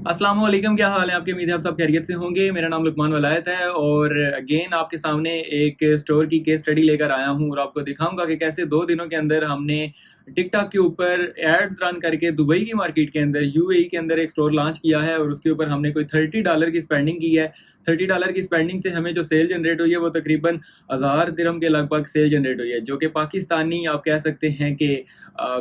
अस्सलाम वालेकुम, क्या हाल है आपके? उम्मीद है आप सब खैरियत से होंगे। मेरा नाम लुकमान वलायत है और अगेन आपके सामने एक स्टोर की केस स्टडी लेकर आया हूँ और आपको दिखाऊंगा कि कैसे 2 दिनों के अंदर हमने टिकटॉक के ऊपर एड्स रन करके दुबई की मार्केट के अंदर यूएई के अंदर एक स्टोर लॉन्च किया है और उसके ऊपर हमने कोई $30 की स्पेंडिंग की है। $30 की स्पेंडिंग से हमें जो सेल जनरेट हुई है वो तकरीबन 1000 दिरहम के लगभग सेल जनरेट हुई है, जो कि पाकिस्तानी आप कह सकते हैं कि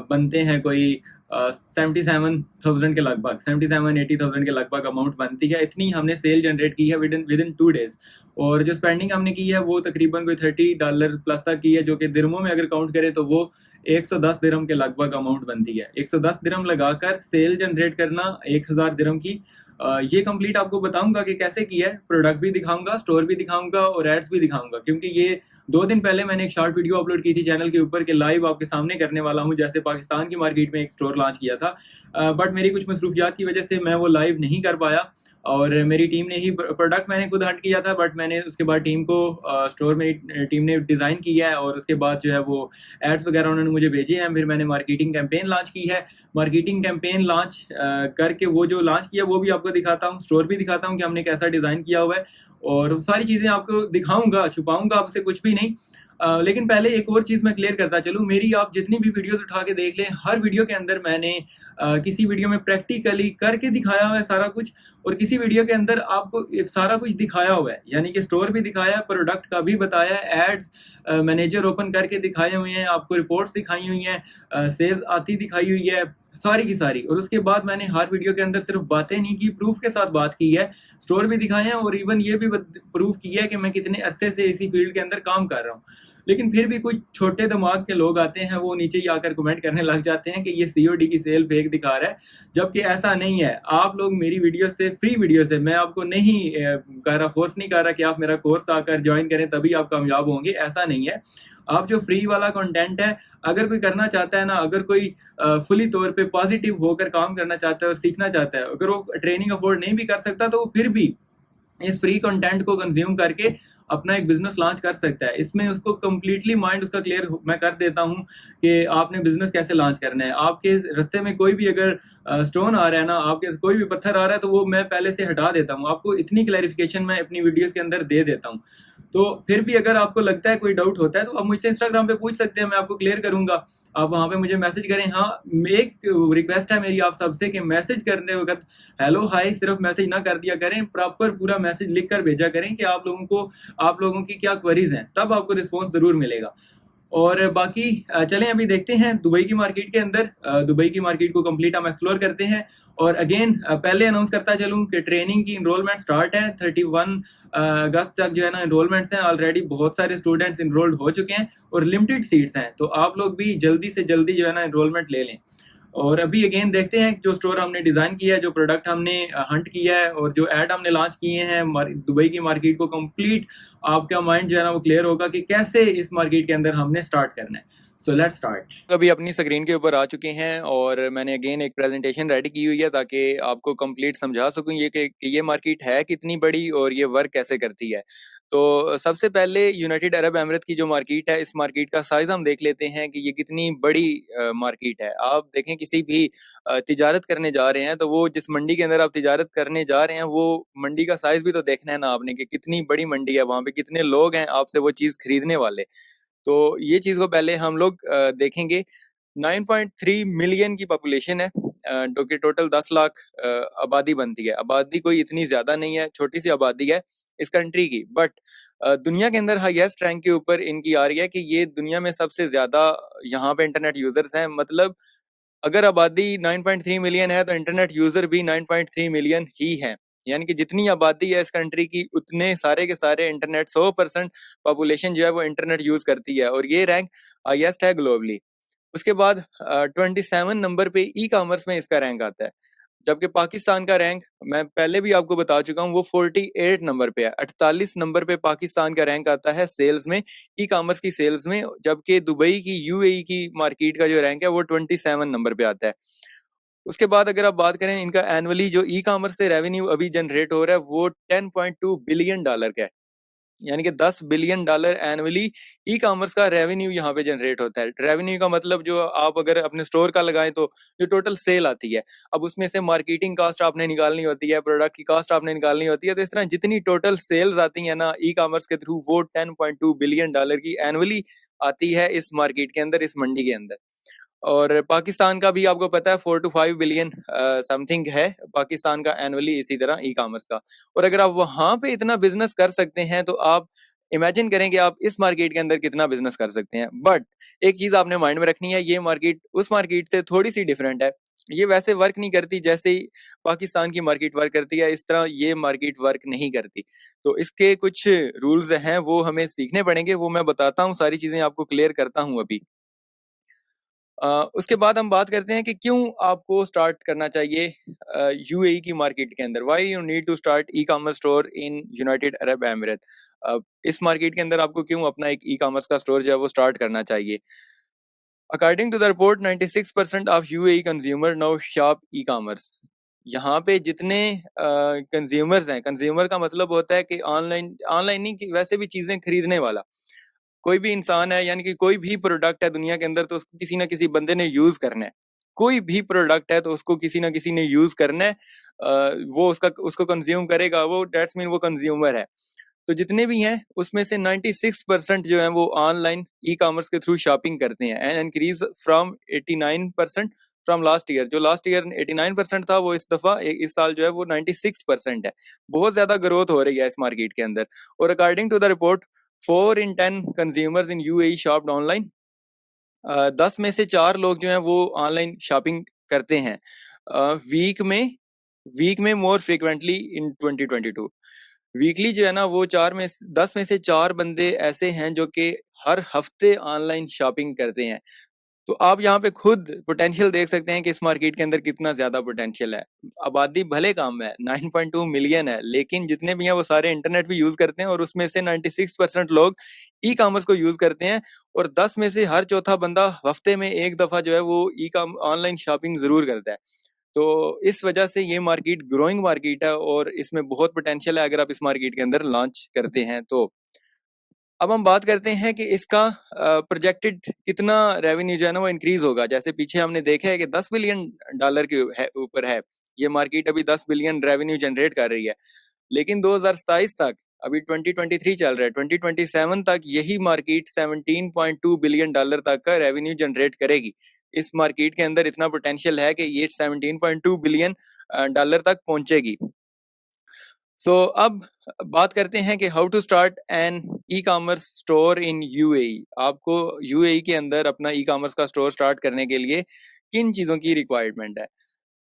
बनते हैं कोई 77,000 के लगभग, 77-80,000 के लगभग अमाउंट बनती है। इतनी हमने सेल जनरेट की है विद इन 2 डेज। और जो स्पेंडिंग हमने की है वो तकरीबन कोई $30 प्लस तक की है, जो कि दिरमों में अगर काउंट करें तो वो 110 दिरम के लगभग अमाउंट बनती है। 110 दिरम लगाकर सेल जनरेट करना 1000 दिरम की, ये कंप्लीट आपको बताऊंगा कि कैसे किया है। प्रोडक्ट भी दिखाऊंगा, स्टोर भी दिखाऊंगा और एड्स भी दिखाऊंगा, क्योंकि ये 2 दिन पहले मैंने एक शॉर्ट वीडियो अपलोड की थी चैनल के ऊपर कि लाइव आपके सामने करने वाला हूं, जैसे पाकिस्तान की मार्केट में एक स्टोर लॉन्च किया था। बट मेरी कुछ मसरूफियात की वजह से मैं वो लाइव नहीं कर पाया और मेरी टीम ने ही प्रोडक्ट मैंने खुद हंट किया था, बट मैंने उसके बाद टीम को स्टोर में टीम ने डिज़ाइन किया है और उसके बाद जो है वो एड्स वगैरह उन्होंने मुझे भेजे हैं। फिर मैंने मार्केटिंग कैंपेन लॉन्च की है। मार्केटिंग कैंपेन लॉन्च करके वो जो लॉन्च किया वो भी आपको दिखाता हूँ, स्टोर भी दिखाता हूँ कि हमने कैसा डिज़ाइन किया हुआ है और सारी चीज़ें आपको दिखाऊंगा, छुपाऊंगा आपसे कुछ भी नहीं। लेकिन पहले एक और चीज़ मैं क्लियर करता चलूँ, मेरी आप जितनी भी वीडियोस उठा के देख लें, हर वीडियो के अंदर मैंने किसी वीडियो में प्रैक्टिकली करके दिखाया हुआ है सारा कुछ, और किसी वीडियो के अंदर आपको सारा कुछ दिखाया हुआ है, यानी कि स्टोर भी दिखाया है, प्रोडक्ट का भी बताया है, एड्स मैनेजर ओपन करके दिखाए हुए हैं, आपको रिपोर्ट्स दिखाई हुई हैं, सेल्स आती दिखाई हुई है, सारी की सारी। और उसके बाद मैंने हर वीडियो के अंदर सिर्फ बातें नहीं की, प्रूफ के साथ बात की है, स्टोर भी दिखाए हैं और इवन ये भी प्रूफ किया है कि मैं कितने अरसे से इसी फील्ड के अंदर काम कर रहा हूँ। लेकिन फिर भी कुछ छोटे दिमाग के लोग आते हैं, वो नीचे ही आकर कमेंट करने लग जाते हैं कि ये सीओडी की सेल फेक दिखा रहा है, जबकि ऐसा नहीं है। आप लोग मेरी वीडियो से, फ्री वीडियो से, मैं आपको नहीं कह रहा, फोर्स नहीं कर रहा कि आप मेरा कोर्स आकर ज्वाइन करें तभी आप कामयाब होंगे, ऐसा नहीं है। आप जो फ्री वाला कंटेंट है, अगर कोई करना चाहता है ना, अगर कोई फुली तौर पे पॉजिटिव होकर काम करना चाहता है और सीखना चाहता है, अगर वो ट्रेनिंग अफोर्ड नहीं भी कर सकता तो वो फिर भी इस फ्री कंटेंट को कंज्यूम करके अपना एक बिजनेस लॉन्च कर सकता है। इसमें उसको कंप्लीटली माइंड उसका क्लियर मैं कर देता हूँ कि आपने बिजनेस कैसे लॉन्च करना है। आपके रास्ते में कोई भी अगर स्टोन आ रहा है ना, आपके कोई भी पत्थर आ रहा है, तो वो मैं पहले से हटा देता हूँ। आपको इतनी क्लैरिफिकेशन मैं अपनी वीडियोस के अंदर दे देता हूँ। तो फिर भी अगर आपको लगता है, कोई डाउट होता है, तो आप मुझसे इंस्टाग्राम पे पूछ सकते हैं, मैं आपको क्लियर करूंगा। आप वहां पे मुझे मैसेज करें। हाँ, एक रिक्वेस्ट है मेरी आप सबसे कि मैसेज करने वक्त हेलो हाय सिर्फ मैसेज ना कर दिया करें, प्रॉपर पूरा मैसेज लिख कर भेजा करें कि आप लोगों की क्या क्वेरीज हैं, तब आपको रिस्पॉन्स जरूर मिलेगा। और बाकी चलें अभी देखते हैं दुबई की मार्केट के अंदर। दुबई की मार्केट को कंप्लीट हम एक्सप्लोर करते हैं। और अगेन पहले अनाउंस करता चलूं कि ट्रेनिंग की इनरोलमेंट स्टार्ट है 31 अगस्त तक, जो है ना, इनरोलमेंट्स हैं ऑलरेडी। बहुत सारे स्टूडेंट्स इनरोल्ड हो चुके हैं और लिमिटेड सीट्स हैं, तो आप लोग भी जल्दी से जल्दी जो है ना इनरोलमेंट ले लें। और अभी अगेन देखते हैं जो स्टोर हमने डिज़ाइन किया है, जो प्रोडक्ट हमने हंट किया है और जो ऐड हमने लॉन्च किए हैं दुबई की मार्केट को कंप्लीट, आपका माइंड जो है ना वो क्लियर होगा कि कैसे इस मार्केट के अंदर हमने स्टार्ट करना है। So let's start. अभी अपनी स्क्रीन के ऊपर आ चुके हैं और मैंने अगेन एक प्रेजेंटेशन रेडी की हुई है ताकि आपको कंप्लीट समझा सकूं ये कि ये मार्केट है कितनी बड़ी और ये वर्क कैसे करती है। तो सबसे पहले यूनाइटेड अरब अमीरात की जो मार्केट है, इस मार्केट का साइज हम देख लेते हैं कि ये कितनी बड़ी मार्केट है। आप देखें, किसी भी तिजारत करने जा रहे हैं तो वो जिस मंडी के अंदर आप तिजारत करने जा रहे हैं, वो मंडी का साइज भी तो देखना है ना आपने, कि कितनी बड़ी मंडी है, वहां पे कितने लोग हैं आपसे वो चीज खरीदने वाले। तो ये चीज को पहले हम लोग देखेंगे। 9.3 मिलियन की पॉपुलेशन है, जो कि टोटल 10 लाख आबादी बनती है। आबादी कोई इतनी ज्यादा नहीं है, छोटी सी आबादी है इस कंट्री की, बट दुनिया के अंदर हाईएस्ट रैंक के ऊपर इनकी आ रही है कि ये दुनिया में सबसे ज्यादा यहाँ पे इंटरनेट यूजर्स हैं। मतलब अगर आबादी 9.3 मिलियन है तो इंटरनेट यूजर भी 9.3 मिलियन ही है। यानी कि जितनी आबादी है इस कंट्री की, उतने सारे के सारे इंटरनेट, 100% पॉपुलेशन जो है वो इंटरनेट यूज करती है, और ये रैंक हाईएस्ट है ग्लोबली। उसके बाद 27 नंबर पे ई कॉमर्स में इसका रैंक आता है, जबकि पाकिस्तान का रैंक मैं पहले भी आपको बता चुका हूँ, वो 48 नंबर पे है। 48 नंबर पे पाकिस्तान का रैंक आता है सेल्स में, ई कॉमर्स की सेल्स में, जबकि दुबई की, यूएई की मार्केट का जो रैंक है वो 27 नंबर पे आता है। उसके बाद अगर आप बात करें, इनका एनुअली जो ई कॉमर्स से रेवेन्यू अभी जनरेट हो रहा है वो $10.2 बिलियन का है। यानी कि $10 बिलियन एनुअली ई कॉमर्स का रेवेन्यू यहाँ पे जनरेट होता है। रेवेन्यू का मतलब जो आप अगर अपने स्टोर का लगाएं तो जो टोटल सेल आती है, अब उसमें से मार्केटिंग कॉस्ट आपने निकालनी होती है, प्रोडक्ट की कॉस्ट आपने निकालनी होती है, तो इस तरह जितनी टोटल सेल्स आती है ना ई कॉमर्स के थ्रू, वो $10.2 बिलियन की एनुअली आती है इस मार्केट के अंदर, इस मंडी के अंदर। और पाकिस्तान का भी आपको पता है 4 to 5 बिलियन समथिंग है पाकिस्तान का एनुअली इसी तरह ई कॉमर्स का। और अगर आप वहां पे इतना बिजनेस कर सकते हैं तो आप इमेजिन करें कि आप इस मार्केट के अंदर कितना बिजनेस कर सकते हैं। बट एक चीज आपने माइंड में रखनी है, ये मार्केट उस मार्केट से थोड़ी सी डिफरेंट है। ये वैसे वर्क नहीं करती जैसे ही पाकिस्तान की मार्केट वर्क करती है, इस तरह ये मार्केट वर्क नहीं करती। तो इसके कुछ रूल्स हैं, वो हमें सीखने पड़ेंगे, वो मैं बताता हूँ, सारी चीजें आपको क्लियर करता हूँ अभी। उसके बाद हम बात करते हैं कि क्यों आपको स्टार्ट करना चाहिए यूएई की मार्केट के अंदर। Why you need to start e commerce store in United Arab Emirate. इस मार्केट के अंदर आपको क्यों अपना एक ई कॉमर्स का स्टोर जो है वो स्टार्ट करना चाहिए। According to the report 96% of UAE consumer now shop e commerce. यहाँ पे जितने कंज्यूमर्स हैं, कंज्यूमर का मतलब होता है कि ऑनलाइन ऑनलाइन नहीं कि वैसे भी चीजें खरीदने वाला कोई भी इंसान है, यानी कि कोई भी प्रोडक्ट है दुनिया के अंदर तो उसको किसी ना किसी बंदे ने यूज करना है। कोई भी प्रोडक्ट है तो उसको किसी ना किसी ने यूज करना है, वो उसको कंज्यूम करेगा, वो डेट्स मीन वो कंज्यूमर है। तो जितने भी हैं उसमें से 96% जो है वो ऑनलाइन ई कॉमर्स के थ्रू शॉपिंग करते हैं, and increase from 89% from last year. जो लास्ट ईयर 89% था वो इस दफा इस साल जो है वो 96% है। बहुत ज्यादा ग्रोथ हो रही है इस मार्केट के अंदर। और according to the report 4 in 10 consumers in UAE shopped online. 10 में से 4 लोग जो हैं वो ऑनलाइन शॉपिंग करते हैं वीक में मोर फ्रिक्वेंटली इन 2022। वीकली जो है ना वो 10 में से 4 बंदे ऐसे हैं जो कि हर हफ्ते ऑनलाइन शॉपिंग करते हैं। तो आप यहाँ पे खुद पोटेंशियल देख सकते हैं कि इस मार्केट के अंदर कितना ज्यादा पोटेंशियल है। आबादी भले कम है, 9.2 मिलियन है, लेकिन जितने भी हैं वो सारे इंटरनेट भी यूज करते हैं, और उसमें से 96% लोग ई कॉमर्स को यूज करते हैं। और 10 में से हर चौथा बंदा हफ्ते में एक दफा जो है वो ई कॉम ऑनलाइन शॉपिंग जरूर करता है। तो इस वजह से ये मार्केट ग्रोइंग मार्केट है और इसमें बहुत पोटेंशियल है अगर आप इस मार्केट के अंदर लॉन्च करते हैं तो। अब हम बात करते हैं कि इसका प्रोजेक्टेड कितना रेवेन्यू जो है ना वो इंक्रीज होगा। जैसे पीछे हमने देखा है कि $10 बिलियन के ऊपर है ये मार्केट, अभी 10 बिलियन रेवेन्यू जनरेट कर रही है। लेकिन 2027 तक, अभी 2023 चल रहा है, 2027 तक यही मार्केट $17.2 बिलियन तक का रेवेन्यू जनरेट करेगी। इस मार्केट के अंदर इतना पोटेंशियल है कि ये $17.2 बिलियन तक पहुंचेगी। अब बात करते हैं कि how to start an e commerce store in UAE. आपको यूएई के अंदर अपना ई कॉमर्स का स्टोर स्टार्ट करने के लिए किन चीजों की रिक्वायरमेंट है,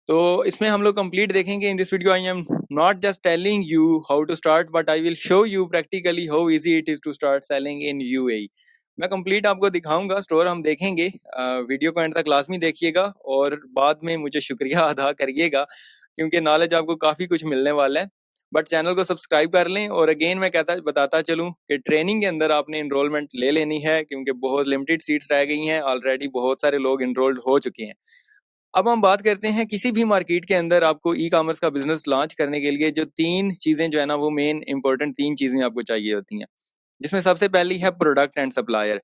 तो इसमें हम लोग कंप्लीट देखेंगे। In this video I am not just telling you how to start, but I will show you practically how easy it is to start selling in UAE. मैं कंप्लीट आपको दिखाऊंगा स्टोर, हम देखेंगे। वीडियो को and तक लाजमी देखिएगा और बाद में मुझे शुक्रिया अदा करिएगा, क्योंकि नॉलेज आपको काफी कुछ मिलने वाला है। बट चैनल को सब्सक्राइब कर लें। और अगेन मैं बताता चलूं कि ट्रेनिंग के अंदर आपने इनरोलमेंट ले लेनी है, क्योंकि बहुत लिमिटेड सीट्स रह गई हैं, ऑलरेडी बहुत सारे लोग इनरोल्ड हो चुके हैं। अब हम बात करते हैं किसी भी मार्केट के अंदर आपको ई कॉमर्स का बिजनेस लॉन्च करने के लिए जो 3 चीजें जो है ना वो मेन इंपॉर्टेंट 3 चीजें आपको चाहिए होती हैं, जिसमें सबसे पहली है प्रोडक्ट एंड सप्लायर।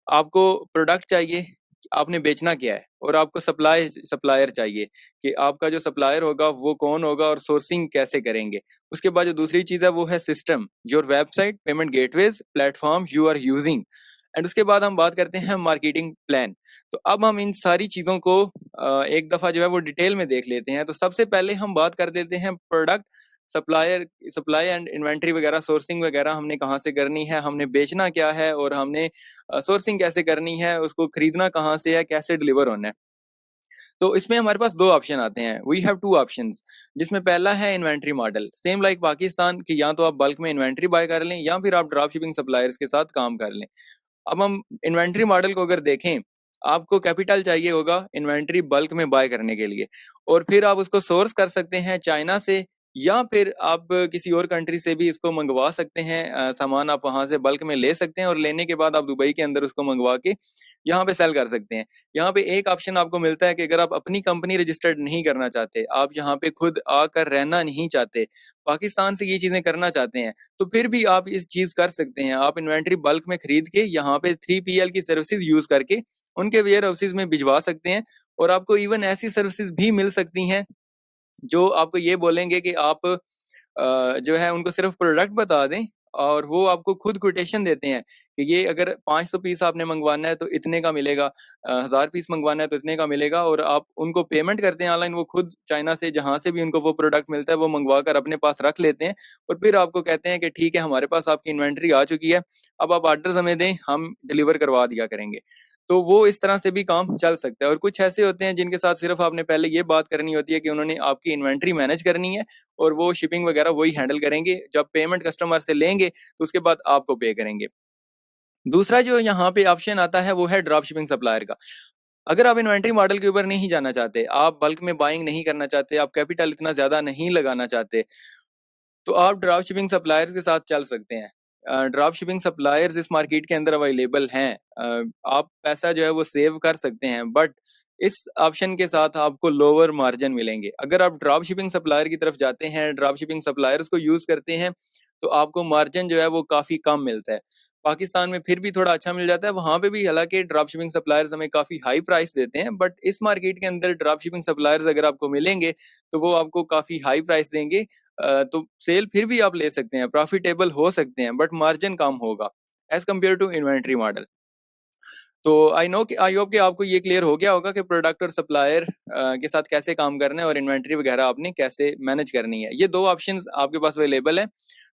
आपको प्रोडक्ट चाहिए, आपने बेचना क्या है, और आपको सप्लायर चाहिए कि आपका जो सप्लायर होगा वो कौन होगा और सोर्सिंग कैसे करेंगे। उसके बाद जो दूसरी चीज है वो है system, your website, payment gateways, platform you are using. And उसके बाद हम बात करते हैं मार्केटिंग प्लान। तो अब हम इन सारी चीजों को एक दफा जो है वो डिटेल में देख लेते हैं। तो सबसे पहले हम बात कर देते हैं प्रोडक्ट सप्लाई एंड इन्वेंट्री वगैरह, सोर्सिंग वगैरह हमने कहाँ से करनी है, हमने बेचना क्या है, और हमने सोर्सिंग कैसे करनी है, उसको खरीदना कहाँ से है, कैसे डिलीवर होना है। तो इसमें हमारे पास 2 ऑप्शन आते हैं, वी हैव 2 ऑप्शंस, जिसमें पहला है inventory model, same like Pakistan की, या तो आप बल्क में इन्वेंट्री बाय कर लें या फिर आप ड्रॉप शिपिंग सप्लायर्स के साथ काम कर लें। अब हम इन्वेंट्री मॉडल को अगर देखें, आपको कैपिटल चाहिए होगा इन्वेंट्री बल्क में बाय करने के लिए, और फिर आप उसको सोर्स कर सकते हैं चाइना से या फिर आप किसी और कंट्री से भी इसको मंगवा सकते हैं। सामान आप वहां से बल्क में ले सकते हैं और लेने के बाद आप दुबई के अंदर उसको मंगवा के यहाँ पे सेल कर सकते हैं। यहाँ पे एक ऑप्शन आपको मिलता है कि अगर आप अपनी कंपनी रजिस्टर्ड नहीं करना चाहते, आप यहाँ पे खुद आकर रहना नहीं चाहते, पाकिस्तान से ये चीजें करना चाहते हैं, तो फिर भी आप इस चीज कर सकते हैं। आप इन्वेंट्री बल्क में खरीद के यहाँ पे 3PL की सर्विसेज यूज करके उनके वेयर हाउसेज में भिजवा सकते हैं। और आपको इवन ऐसी सर्विसेज भी मिल सकती हैं जो आपको ये बोलेंगे कि आप जो है उनको सिर्फ प्रोडक्ट बता दें और वो आपको खुद कोटेशन देते हैं कि ये अगर 500 पीस आपने मंगवाना है तो इतने का मिलेगा, 1000 पीस मंगवाना है तो इतने का मिलेगा। और आप उनको पेमेंट करते हैं ऑनलाइन, वो खुद चाइना से जहां से भी उनको वो प्रोडक्ट मिलता है वो मंगवा कर अपने पास रख लेते हैं और फिर आपको कहते हैं कि ठीक है, हमारे पास आपकी इन्वेंट्री आ चुकी है, अब आप ऑर्डर हमें दें, हम डिलीवर करवा दिया करेंगे। तो वो इस तरह से भी काम चल सकता है। और कुछ ऐसे होते हैं जिनके साथ सिर्फ आपने पहले ये बात करनी होती है कि उन्होंने आपकी इन्वेंट्री मैनेज करनी है और वो शिपिंग वगैरह वही हैंडल करेंगे। जब पेमेंट कस्टमर से लेंगे तो उसके बाद आपको पे करेंगे। दूसरा जो यहाँ पे ऑप्शन आता है वो है ड्रॉप शिपिंग सप्लायर का। अगर आप इन्वेंट्री मॉडल के ऊपर नहीं जाना चाहते, आप बल्क में बाइंग नहीं करना चाहते, आप कैपिटल इतना ज्यादा नहीं लगाना चाहते, तो आप ड्रॉप शिपिंग सप्लायर्स के साथ चल सकते हैं। ड्रॉप शिपिंग सप्लायर्स इस मार्केट के अंदर अवेलेबल हैं। आप पैसा जो है वो सेव कर सकते हैं, बट इस ऑप्शन के साथ आपको लोअर मार्जिन मिलेंगे। अगर आप ड्रॉप शिपिंग सप्लायर की तरफ जाते हैं, ड्रॉप शिपिंग सप्लायर्स को यूज करते हैं, तो आपको मार्जिन जो है वो काफी कम मिलता है। पाकिस्तान में फिर भी थोड़ा अच्छा मिल जाता है, वहां पे भी हालांकि ड्रॉप शिपिंग सप्लायर्स हमें काफी हाई प्राइस देते हैं, बट इस मार्केट के अंदर ड्रॉप शिपिंग सप्लायर्स अगर आपको मिलेंगे तो वो आपको काफी हाई प्राइस देंगे। तो सेल फिर भी आप ले सकते हैं, प्रॉफिटेबल हो सकते हैं, बट मार्जिन कम होगा as compared to inventory model. तो आई होप कि आपको ये क्लियर हो गया होगा कि प्रोडक्ट और सप्लायर के साथ कैसे काम करना है और इन्वेंट्री वगैरह आपने कैसे मैनेज करनी है। ये दो ऑप्शंस आपके पास अवेलेबल है।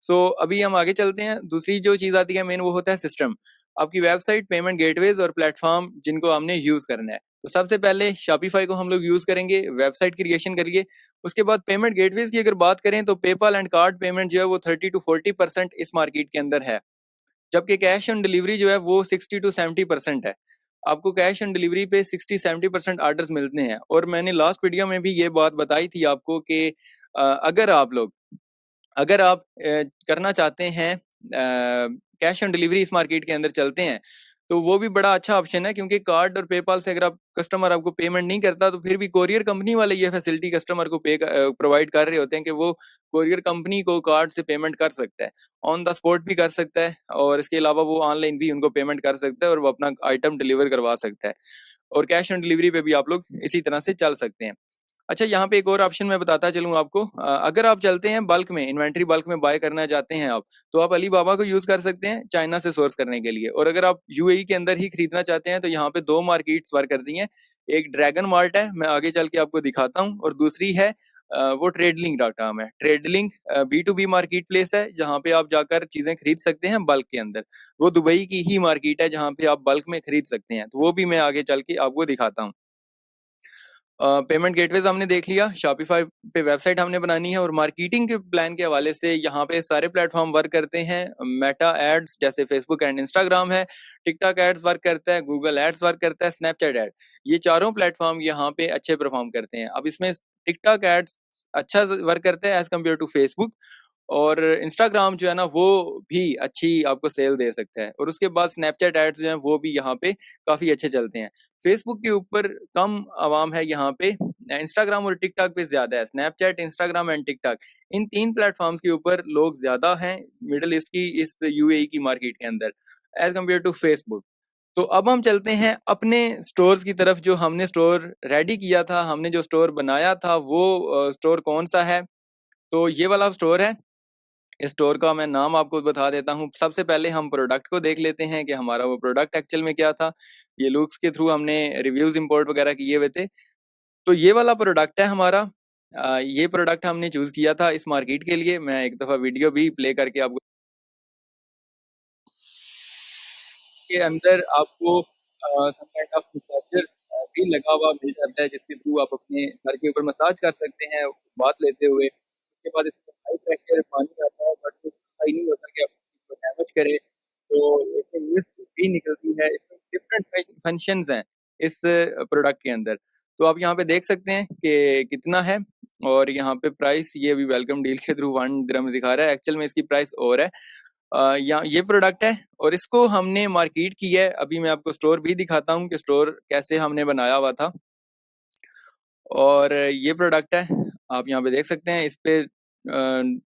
सो अभी हम आगे चलते हैं। दूसरी जो चीज आती है मेन, वो होता है सिस्टम। आपकी वेबसाइट, पेमेंट गेटवेज और प्लेटफॉर्म जिनको हमने यूज करना है। तो सबसे पहले शॉपिफाई को हम लोग यूज करेंगे, वेबसाइट क्रिएशन करिए। उसके बाद पेमेंट गेटवेज की अगर बात करें तो पेपाल एंड कार्ड पेमेंट जो है वो 30 to 40% इस मार्केट के अंदर है, जबकि कैश ऑन डिलीवरी जो है वो 60 to 70% है। आपको कैश ऑन डिलीवरी पे 60-70% ऑर्डर्स मिलते हैं। और मैंने लास्ट वीडियो में भी ये बात बताई थी आपको कि अगर आप करना चाहते हैं कैश ऑन डिलीवरी इस मार्केट के अंदर चलते हैं, तो वो भी बड़ा अच्छा ऑप्शन है, क्योंकि कार्ड और पेपाल से अगर आप कस्टमर आपको पेमेंट नहीं करता तो फिर भी कोरियर कंपनी वाले ये फैसिलिटी कस्टमर को प्रोवाइड कर रहे होते हैं कि वो कोरियर कंपनी को कार्ड से पेमेंट कर सकता है, ऑन द स्पॉट भी कर सकता है, और इसके अलावा वो ऑनलाइन भी उनको पेमेंट कर सकता है और वो अपना आइटम डिलीवर करवा सकता है। और कैश ऑन डिलीवरी पे भी आप लोग इसी तरह से चल सकते हैं। अच्छा, यहाँ पे एक और ऑप्शन मैं बताता चलूँ आपको। अगर आप चलते हैं बल्क में, इन्वेंट्री बल्क में बाय करना चाहते हैं आप, तो आप अली बाबा को यूज कर सकते हैं चाइना से सोर्स करने के लिए। और अगर आप यूएई के अंदर ही खरीदना चाहते हैं तो यहाँ पे दो मार्केट्स वर्क करती हैं। एक ड्रैगन मार्ट है, मैं आगे चल के आपको दिखाता हूँ, और दूसरी है वो ट्रेडलिंक.com है। ट्रेडलिंक B2B मार्केट प्लेस है, जहाँ पे आप जाकर चीजें खरीद सकते हैं बल्क के अंदर। वो दुबई की ही मार्केट है जहाँ पे आप बल्क में खरीद सकते हैं, तो वो भी मैं आगे चल के आपको दिखाता हूँ। पेमेंट गेटवेज हमने देख लिया, शॉपिफाई पे वेबसाइट हमने बनानी है, और मार्केटिंग के प्लान के हवाले से यहाँ पे सारे प्लेटफॉर्म वर्क करते हैं। मेटा एड्स जैसे फेसबुक एंड इंस्टाग्राम है, टिकटॉक एड्स वर्क करता है, गूगल एड्स वर्क करता है, स्नैपचैट एड, ये चारों प्लेटफॉर्म यहाँ पे अच्छे परफॉर्म करते हैं। अब इसमें टिकटॉक एड्स अच्छा वर्क करता है एज कम्पेयर टू फेसबुक, और इंस्टाग्राम जो है ना वो भी अच्छी आपको सेल दे सकता है, और उसके बाद स्नैपचैट एड्स जो हैं वो भी यहाँ पे काफी अच्छे चलते हैं। फेसबुक के ऊपर कम आवाम है यहाँ पे, इंस्टाग्राम और टिकटॉक पे ज्यादा है। स्नैपचैट, इंस्टाग्राम एंड टिकटॉक, इन तीन प्लेटफॉर्म्स के ऊपर लोग ज्यादा हैं मिडिल ईस्ट की, इस यूएई की मार्केट के अंदर, एज कम्पेयर टू फेसबुक। तो अब हम चलते हैं अपने स्टोर्स की तरफ। जो हमने स्टोर रेडी किया था, हमने जो स्टोर बनाया था, वो स्टोर कौन सा है? तो ये वाला स्टोर है। इस स्टोर का मैं नाम आपको बता देता हूँ। सबसे पहले हम प्रोडक्ट को देख लेते हैं कि हमारा वो प्रोडक्ट एक्चुअल में क्या था। ये लुक्स के थ्रू हमने रिव्यूज इंपोर्ट वगैरह किए हुए थे। तो ये वाला प्रोडक्ट है हमारा। ये प्रोडक्ट हमने चूज किया था इस मार्केट के लिए। मैं एक दफा वीडियो भी प्ले करके आपको, के अंदर आपको सम काइंड ऑफ मसाजर भी लगा हुआ मिल जाता है, जिसके थ्रू आप अपने सर के ऊपर मसाज कर सकते हैं बात लेते हुए। उसके बाद इसमें हाई प्रेशर पानी आता है, बट सही नहीं होता कि आप उसको डैमेज करे। तो इसमें मिस्ट भी निकलती है। इसमें डिफरेंट फंक्शंस हैं इस प्रोडक्ट के अंदर। तो आप यहाँ पे देख सकते हैं कि कितना है। और यहाँ पे प्राइस ये अभी वेलकम डील के थ्रू 1 दिरहम दिखा रहा है, एक्चुअल में इसकी प्राइस और है। यहाँ ये प्रोडक्ट है और इसको हमने मार्केट की है। अभी मैं आपको स्टोर भी दिखाता हूँ कि स्टोर कैसे हमने बनाया हुआ था। और ये प्रोडक्ट है, आप यहाँ पे देख सकते हैं, इस पे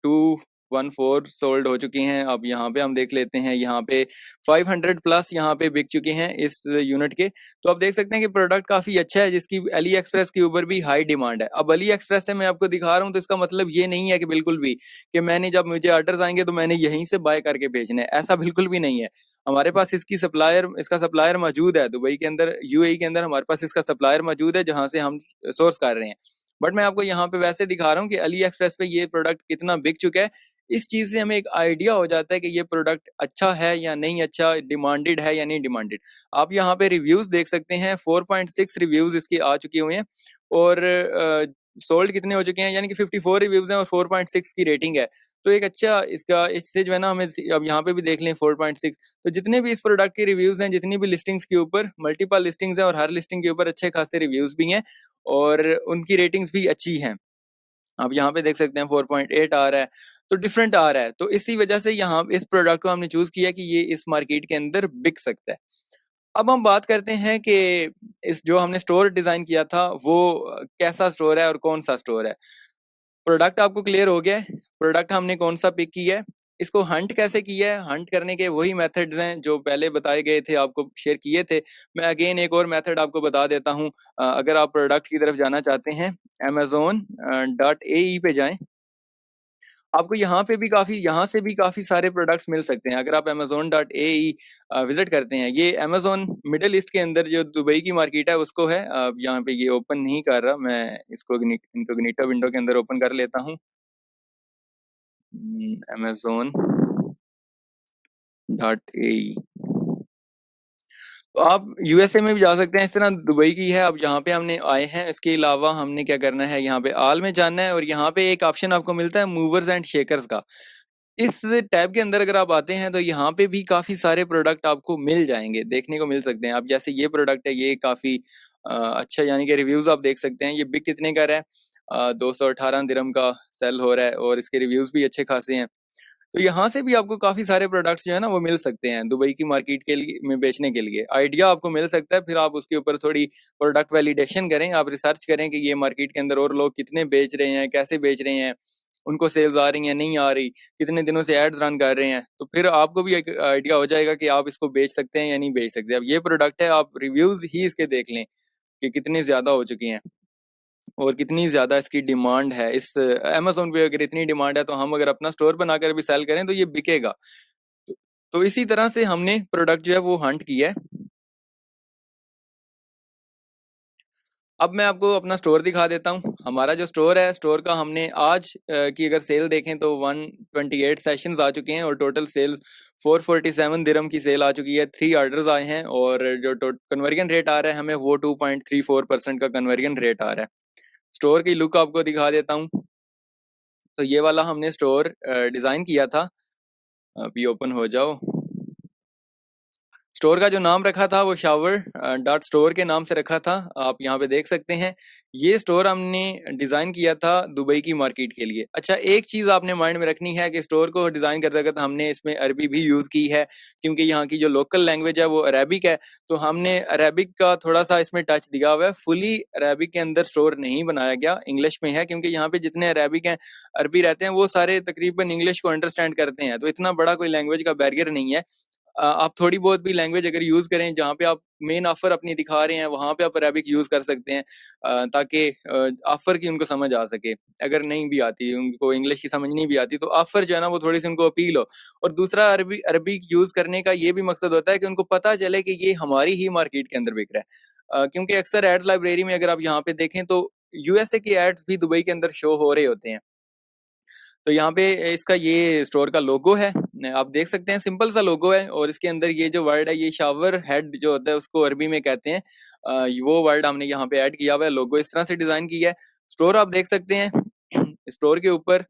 214 सोल्ड हो चुकी हैं। अब यहाँ पे हम देख लेते हैं, यहाँ पे 500 प्लस यहाँ पे बिक चुके हैं इस यूनिट के। तो आप देख सकते हैं कि प्रोडक्ट काफी अच्छा है, जिसकी अली एक्सप्रेस के ऊपर भी हाई डिमांड है। अब अली एक्सप्रेस से मैं आपको दिखा रहा हूँ तो इसका मतलब ये नहीं है कि बिल्कुल भी कि मैंने जब मुझे ऑर्डर्स आएंगे तो मैंने यहीं से बाय करके भेजने, ऐसा बिल्कुल भी नहीं है। हमारे पास इसका सप्लायर मौजूद है दुबई के अंदर, यूएई के अंदर हमारे पास इसका सप्लायर मौजूद है जहां से हम सोर्स कर रहे हैं। बट मैं आपको यहाँ पे वैसे दिखा रहा हूँ कि अली एक्सप्रेस पे ये प्रोडक्ट कितना बिक चुका है। इस चीज से हमें एक आइडिया हो जाता है कि ये प्रोडक्ट अच्छा है या नहीं अच्छा, डिमांडेड है या नहीं डिमांडेड। आप यहाँ पे रिव्यूज देख सकते हैं, 4.6 रिव्यूज इसके आ चुके हुए हैं और सोल्ड कितने हो चुके हैं, यानी कि 54 रिव्यूज हैं और 4.6 की रेटिंग है। तो एक अच्छा इसका, इससे जो है ना हमें, अब यहाँ पे भी देख लें 4.6। तो जितने भी इस प्रोडक्ट के रिव्यूज हैं, जितनी भी लिस्टिंग्स के ऊपर, मल्टीपल लिस्टिंग्स हैं और हर लिस्टिंग के ऊपर अच्छे खासे रिव्यूज भी हैं और उनकी रेटिंग्स भी अच्छी हैं। आप यहाँ पे देख सकते हैं 4.8 आ रहा है, तो डिफरेंट आ रहा है। तो इसी वजह से यहाँ इस प्रोडक्ट को हमने चूज किया कि ये इस मार्केट के अंदर बिक सकता है। अब हम बात करते हैं कि इस जो हमने स्टोर डिजाइन किया था वो कैसा स्टोर है और कौन सा स्टोर है। प्रोडक्ट आपको क्लियर हो गया है, प्रोडक्ट हमने कौन सा पिक किया है, इसको हंट कैसे किया है। हंट करने के वही मेथड्स हैं जो पहले बताए गए थे, आपको शेयर किए थे। मैं अगेन एक और मेथड आपको बता देता हूँ। अगर आप प्रोडक्ट की तरफ जाना चाहते हैं, amazon.ae पे जाएं। आपको यहाँ से भी काफी सारे प्रोडक्ट्स मिल सकते हैं अगर आप amazon.ae विजिट करते हैं। ये अमेजोन मिडिल ईस्ट के अंदर जो दुबई की मार्केट है उसको है। अब यहाँ पे ये ओपन नहीं कर रहा, मैं इसको इनकोग्निटो विंडो के अंदर ओपन कर लेता हूँ। amazon.ae। तो आप यूएसए में भी जा सकते हैं, इस तरह दुबई की है। अब यहाँ पे हमने आए हैं, इसके अलावा हमने क्या करना है, यहाँ पे आल में जाना है और यहाँ पे एक ऑप्शन आपको मिलता है मूवर्स एंड शेकर्स का। इस टैब के अंदर अगर आप आते हैं तो यहाँ पे भी काफी सारे प्रोडक्ट आपको मिल जाएंगे, देखने को मिल सकते हैं। अब जैसे ये प्रोडक्ट है, ये काफी अच्छा, यानी कि रिव्यूज आप देख सकते हैं। ये बिग कितने का है, 218 दिरहम का सेल हो रहा है और इसके रिव्यूज भी अच्छे खासे हैं। तो यहाँ से भी आपको काफी सारे प्रोडक्ट्स जो है ना वो मिल सकते हैं दुबई की मार्केट के लिए में बेचने के लिए। आइडिया आपको मिल सकता है, फिर आप उसके ऊपर थोड़ी प्रोडक्ट वैलिडेशन करें, आप रिसर्च करें कि ये मार्केट के अंदर और लोग कितने बेच रहे हैं, कैसे बेच रहे हैं, उनको सेल्स आ रही हैं नहीं आ रही, कितने दिनों से एड्स रन कर रहे हैं। तो फिर आपको भी एक आइडिया हो जाएगा कि आप इसको बेच सकते हैं या नहीं बेच सकते। अब ये प्रोडक्ट है, आप रिव्यूज ही इसके देख लें कि कितने ज्यादा हो चुके हैं और कितनी ज्यादा इसकी डिमांड है। इस अमेजोन पे अगर इतनी डिमांड है तो हम अगर अपना स्टोर बनाकर भी सेल करें तो ये बिकेगा। तो इसी तरह से हमने प्रोडक्ट जो है वो हंट किया है। अब मैं आपको अपना स्टोर दिखा देता हूँ। हमारा जो स्टोर है, स्टोर का हमने आज की अगर सेल देखें तो 128 सेशंस आ चुके हैं और टोटल सेल्स 447 दिरहम की सेल आ चुकी है। 3 ऑर्डर्स आए हैं और जो कन्वर्जन रेट आ रहा है हमें वो 2.34% का कन्वर्जन रेट आ रहा है। स्टोर की लुक आपको दिखा देता हूँ। तो ये वाला हमने स्टोर डिजाइन किया था। अभी ओपन हो जाओ। स्टोर का जो नाम रखा था वो शावर डॉट स्टोर के नाम से रखा था, आप यहाँ पे देख सकते हैं। ये स्टोर हमने डिजाइन किया था दुबई की मार्केट के लिए। अच्छा, एक चीज आपने माइंड में रखनी है कि स्टोर को डिजाइन करते वक्त हमने इसमें अरबी भी यूज की है, क्योंकि यहाँ की जो लोकल लैंग्वेज है वो अरेबिक है। तो हमने अरेबिक का थोड़ा सा इसमें टच दिया हुआ है। फुली अरेबिक के अंदर स्टोर नहीं बनाया गया, इंग्लिश में है, क्योंकि यहाँ पे जितने अरेबिक हैं, अरबी रहते हैं, वो सारे तकरीबन इंग्लिश को अंडरस्टैंड करते हैं। तो इतना बड़ा कोई लैंग्वेज का बैरियर नहीं है। आप थोड़ी बहुत भी लैंग्वेज अगर यूज करें, जहाँ पे आप मेन ऑफर अपनी दिखा रहे हैं वहां पे आप अरेबिक यूज कर सकते हैं, ताकि ऑफर की उनको समझ आ सके। अगर नहीं भी आती, उनको इंग्लिश की समझ नहीं भी आती, तो ऑफर जो है ना वो थोड़ी सी उनको अपील हो। और दूसरा, अरबिक यूज करने का ये भी मकसद होता है कि उनको पता चले कि ये हमारी ही मार्केट के अंदर बिक रहा है। क्योंकि अक्सर एड्स लाइब्रेरी में अगर आप यहाँ पे देखें तो यूएसए की एड्स भी दुबई के अंदर शो हो रहे होते हैं। तो यहाँ पे इसका ये स्टोर का लोगो है, आप देख सकते हैं, सिंपल सा लोगो है। और इसके अंदर ये जो वर्ड है, ये शावर हेड जो होता है उसको अरबी में कहते हैं, वो वर्ड हमने यहाँ पे ऐड किया हुआ है। लोगो इस तरह से डिजाइन किया है। स्टोर आप देख सकते हैं, स्टोर के ऊपर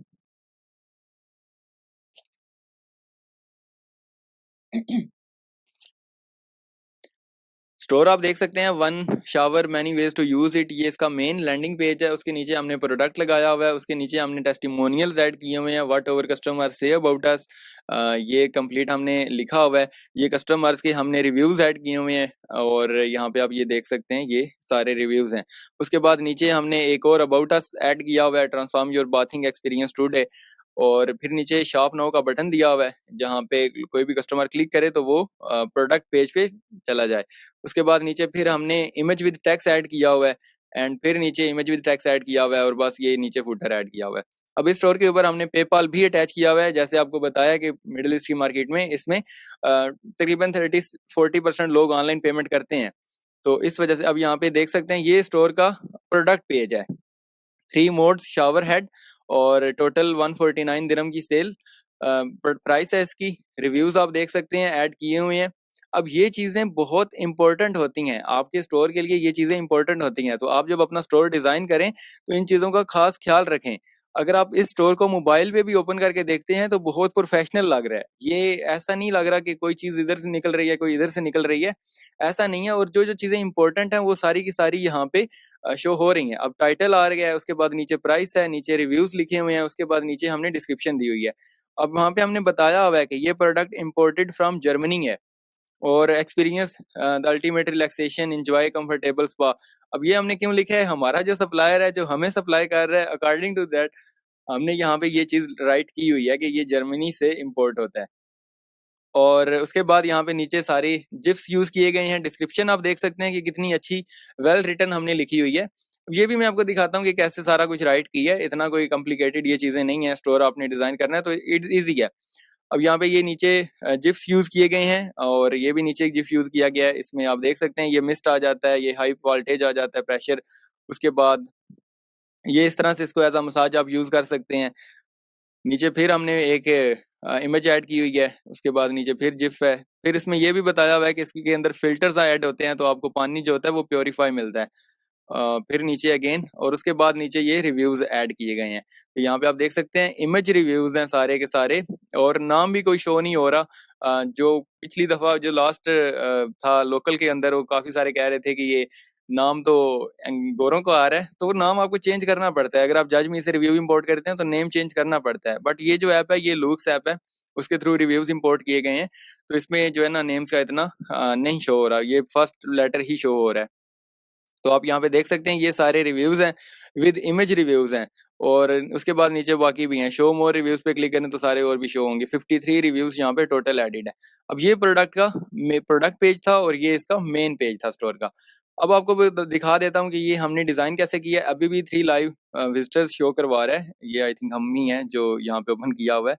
स्टोर आप देख सकते हैं, one shower many ways to use it, ये इसका मेन लैंडिंग पेज है। उसके नीचे हमने प्रोडक्ट लगाया हुआ है, उसके नीचे हमने टेस्टिमोनियल्स ऐड किए हुए हैं, what over customer say about us, ये कंप्लीट हमने लिखा हुआ है। ये कस्टमर्स के हमने रिव्यूज ऐड किए हुए हैं और यहाँ पे आप ये देख सकते हैं, ये सारे रिव्यूज हैं। उसके बाद नीचे हमने एक और अबाउट अस ऐड किया हुआ है, transform your bathing experience today. और फिर नीचे शॉप नाउ का बटन दिया हुआ है, जहाँ पे कोई भी कस्टमर क्लिक करे तो वो प्रोडक्ट पेज पे चला जाए। उसके बाद नीचे फिर हमने इमेज विद टेक्स्ट ऐड किया हुआ है, एंड फिर नीचे इमेज विद टेक्स्ट ऐड किया हुआ है, और बस ये नीचे फुटर ऐड किया हुआ है। अब इस स्टोर के ऊपर हमने पेपाल भी अटैच किया हुआ है। जैसे आपको बताया कि मिडिल ईस्ट की मार्केट में इसमें तकरीबन 30-40% लोग ऑनलाइन पेमेंट करते हैं, तो इस वजह से अब यहाँ पे देख सकते हैं ये स्टोर का प्रोडक्ट पेज है। 3 मोड्स शावर हेड और टोटल 149 दिरहम की सेल प्राइस है इसकी। रिव्यूज आप देख सकते हैं ऐड किए हुए हैं। अब ये चीजें बहुत इंपॉर्टेंट होती हैं आपके स्टोर के लिए, ये चीजें इंपॉर्टेंट होती हैं। तो आप जब अपना स्टोर डिजाइन करें तो इन चीजों का खास ख्याल रखें। अगर आप इस स्टोर को मोबाइल पे भी ओपन करके देखते हैं तो बहुत प्रोफेशनल लग रहा है, ये ऐसा नहीं लग रहा कि कोई चीज इधर से निकल रही है कोई इधर से निकल रही है, ऐसा नहीं है। और जो जो चीजें इंपॉर्टेंट हैं वो सारी की सारी यहाँ पे शो हो रही हैं। अब टाइटल आ गया है, उसके बाद नीचे प्राइस है, नीचे रिव्यूज लिखे हुए हैं, उसके बाद नीचे हमने डिस्क्रिप्शन दी हुई है। अब वहां पे हमने बताया हुआ है कि ये प्रोडक्ट इंपोर्टेड फ्रॉम जर्मनी है और experience the ultimate relaxation enjoy comfortable spa. अब ये हमने क्यों लिखा है, हमारा जो सप्लायर है जो हमें सप्लाई कर रहा है, अकॉर्डिंग टू दैट हमने यहाँ पे ये चीज राइट की हुई है कि ये जर्मनी से इंपोर्ट होता है। और उसके बाद यहाँ पे नीचे सारी जिप्स यूज किए गए हैं। डिस्क्रिप्शन आप देख सकते हैं कि कितनी अच्छी वेल रिटन हमने लिखी हुई है। ये भी मैं आपको दिखाता हूँ कि कैसे सारा कुछ राइट किया है, इतना कोई कॉम्प्लिकेटेड ये चीजें नहीं है। स्टोर आपने डिजाइन करना है तो इट्स इजी है। अब यहाँ पे ये नीचे जिप्स यूज किए गए हैं और ये भी नीचे एक जिप्स यूज किया गया है। इसमें आप देख सकते हैं ये मिस्ट आ जाता है, ये हाई वोल्टेज आ जाता है, प्रेशर। उसके बाद ये इस तरह से इसको एज अ मसाज आप यूज कर सकते हैं। नीचे फिर हमने एक इमेज ऐड की हुई है, उसके बाद नीचे फिर जिफ है। फिर इसमें ये भी बताया हुआ है कि इसके अंदर फिल्टर्स ऐड होते हैं तो आपको पानी जो होता है वो प्योरीफाई मिलता है। फिर नीचे अगेन, और उसके बाद नीचे ये रिव्यूज ऐड किए गए हैं। तो यहाँ पे आप देख सकते हैं इमेज रिव्यूज हैं सारे के सारे, और नाम भी कोई शो नहीं हो रहा। जो पिछली दफा जो लास्ट था लोकल के अंदर, वो काफी सारे कह रहे थे कि ये नाम तो गोरों को आ रहा है, तो वो नाम आपको चेंज करना पड़ता है। अगर आप जज मी से रिव्यू इंपोर्ट करते हैं तो नेम चेंज करना पड़ता है। बट ये जो ऐप है ये लूक्स ऐप है, उसके थ्रू रिव्यूज इंपोर्ट किए गए हैं, तो इसमें जो है ना नेम्स का इतना नहीं शो हो रहा, ये फर्स्ट लेटर ही शो हो रहा है। तो आप यहाँ पे देख सकते हैं ये सारे रिव्यूज हैं, विद इमेज रिव्यूज हैं। और उसके बाद नीचे बाकी भी हैं। शो मोर रिव्यूज पे क्लिक करें तो सारे और भी शो होंगे। 53 रिव्यूज यहाँ पे टोटल एडिड है। अब ये प्रोडक्ट का प्रोडक्ट पेज था और ये इसका मेन पेज था स्टोर का। अब आपको दिखा देता हूँ कि ये हमने डिजाइन कैसे किया है। अभी भी 3 लाइव विजिटर्स शो करवा रहा है, ये आई थिंक हम ही हैं जो यहाँ पे ओपन किया हुआ है।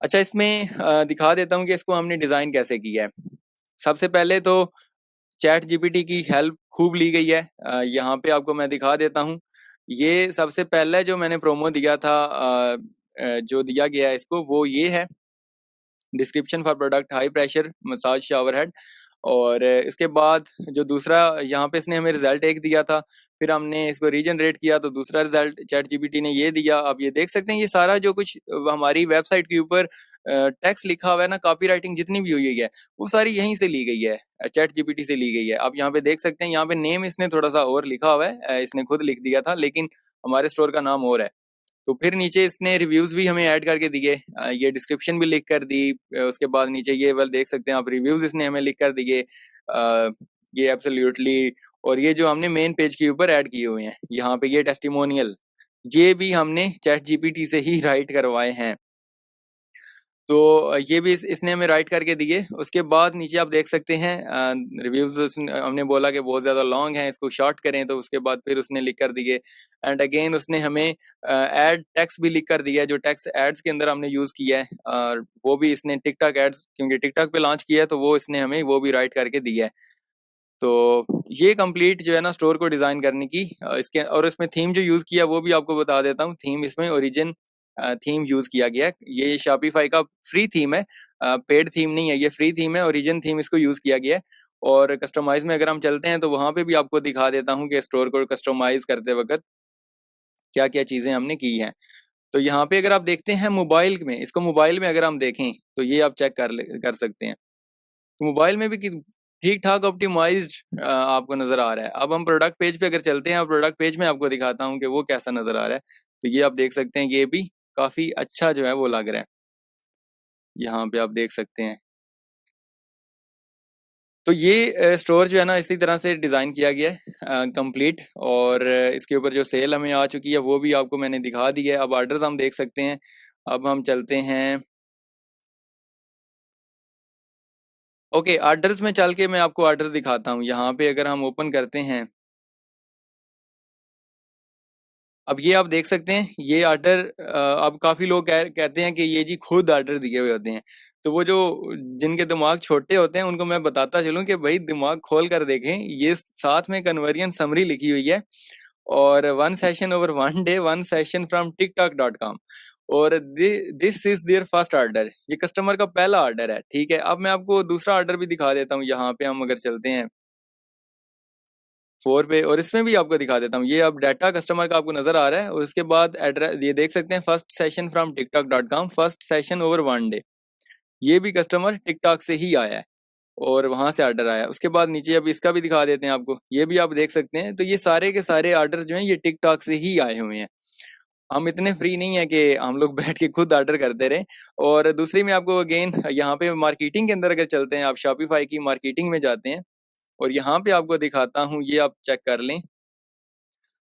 अच्छा, इसमें दिखा देता हूँ कि इसको हमने डिजाइन कैसे किया है। सबसे पहले तो चैट जीपीटी की हेल्प खूब ली गई है। यहाँ पे आपको मैं दिखा देता हूँ। ये सबसे पहले जो मैंने प्रोमो दिया था, जो दिया गया है इसको, वो ये है, description for product high pressure massage shower head. और इसके बाद जो दूसरा यहाँ पे इसने हमें रिजल्ट एक दिया था, फिर हमने इसको रीजनरेट किया तो दूसरा रिजल्ट चैट जीपीटी ने ये दिया। आप ये देख सकते हैं ये सारा जो कुछ हमारी वेबसाइट के ऊपर टेक्स्ट लिखा हुआ है ना, कॉपी राइटिंग जितनी भी हुई है वो सारी यहीं से ली गई है, चैट जीपीटी से ली गई है। आप यहाँ पे देख सकते हैं, यहाँ पे नेम इसने थोड़ा सा और लिखा हुआ है, इसने खुद लिख दिया था, लेकिन हमारे स्टोर का नाम और है। तो फिर नीचे इसने रिव्यूज भी हमें ऐड करके दिए, ये डिस्क्रिप्शन भी लिख कर दी। उसके बाद नीचे ये वाल देख सकते हैं आप, रिव्यूज इसने हमें लिख कर दिए, ये एब्सोल्युटली। और ये जो हमने मेन पेज के ऊपर ऐड किए हुए हैं, यहाँ पे ये टेस्टिमोनियल, ये भी हमने चैट जीपीटी से ही राइट करवाए हैं। तो ये भी इसने हमें राइट करके दिए। उसके बाद नीचे आप देख सकते हैं रिव्यूज, हमने बोला कि बहुत ज़्यादा लॉन्ग हैं, इसको शॉर्ट करें, तो उसके बाद फिर उसने लिख कर दिए। एंड अगेन उसने हमें एड टेक्स्ट भी लिख कर दिया है, जो टेक्स्ट एड्स के अंदर हमने यूज़ किया है, और वो भी इसने टिकटॉक एड्स, क्योंकि टिकटॉक पे लॉन्च किया है तो वो इसने हमें वो भी राइट करके दिया है। तो ये कंप्लीट जो है ना स्टोर को डिज़ाइन करने की इसके, और इसमें थीम जो यूज़ किया वो भी आपको बता देता हूँ। थीम इसमें ओरिजिन थीम यूज किया गया है। ये शॉपिफाई का फ्री थीम है, पेड थीम नहीं है, ये फ्री थीम है, ओरिजिन थीम इसको यूज किया गया है। और कस्टमाइज में अगर हम चलते हैं तो वहां पे भी आपको दिखा देता हूँ कि स्टोर को कस्टमाइज करते वक्त क्या क्या चीजें हमने की हैं। तो यहाँ पे अगर आप देखते हैं मोबाइल में, इसको मोबाइल में अगर हम देखें तो ये आप चेक कर सकते हैं। तो मोबाइल में भी ठीक ठाक ऑप्टिमाइज्ड आपको नजर आ रहा है। अब हम प्रोडक्ट पेज पे अगर चलते हैं, प्रोडक्ट पेज में आपको दिखाता हूँ कि वो कैसा नजर आ रहा है। तो ये आप देख सकते हैं, ये भी काफी अच्छा जो है वो लग रहा है, यहाँ पे आप देख सकते हैं। तो ये स्टोर जो है ना इसी तरह से डिज़ाइन किया गया है कंप्लीट, और इसके ऊपर जो सेल हमें आ चुकी है वो भी आपको मैंने दिखा दी है। अब ऑर्डर्स हम देख सकते हैं। अब हम चलते हैं, ओके, ऑर्डर्स में चल के मैं आपको ऑर्डर्स दिखाता हूँ। यहाँ पे अगर हम ओपन करते हैं, अब ये आप देख सकते हैं ये ऑर्डर। अब काफी लोग कहते हैं कि ये जी खुद ऑर्डर दिए हुए होते हैं। तो वो जो जिनके दिमाग छोटे होते हैं उनको मैं बताता चलूं कि भाई दिमाग खोल कर देखें, ये साथ में कन्वर्जन समरी लिखी हुई है, और 1 session over 1 day, 1 session from tiktok.com, और this is their first order. ये कस्टमर का पहला ऑर्डर है, ठीक है। अब मैं आपको दूसरा ऑर्डर भी दिखा देता हूँ। यहाँ पे हम अगर चलते हैं 4 पे, और इसमें भी आपको दिखा देता हूँ। ये अब डाटा कस्टमर का आपको नजर आ रहा है, और उसके बाद एड्रेस ये देख सकते हैं, 1 session from tiktok.com, 1 session over 1 day. ये भी कस्टमर टिकटॉक से ही आया है और वहां से ऑर्डर आया। उसके बाद नीचे अब इसका भी दिखा देते हैं आपको, ये भी आप देख सकते हैं। तो ये सारे के सारे ऑर्डर जो हैं ये टिकटॉक से ही आए हुए हैं। हम इतने फ्री नहीं है कि हम लोग बैठ के खुद ऑर्डर करते रहे। और दूसरी में आपको अगेन यहाँ पे मार्केटिंग के अंदर अगर चलते हैं, आप शॉपिफाई की मार्केटिंग में जाते हैं, और यहाँ पे आपको दिखाता हूँ, ये आप चेक कर लें।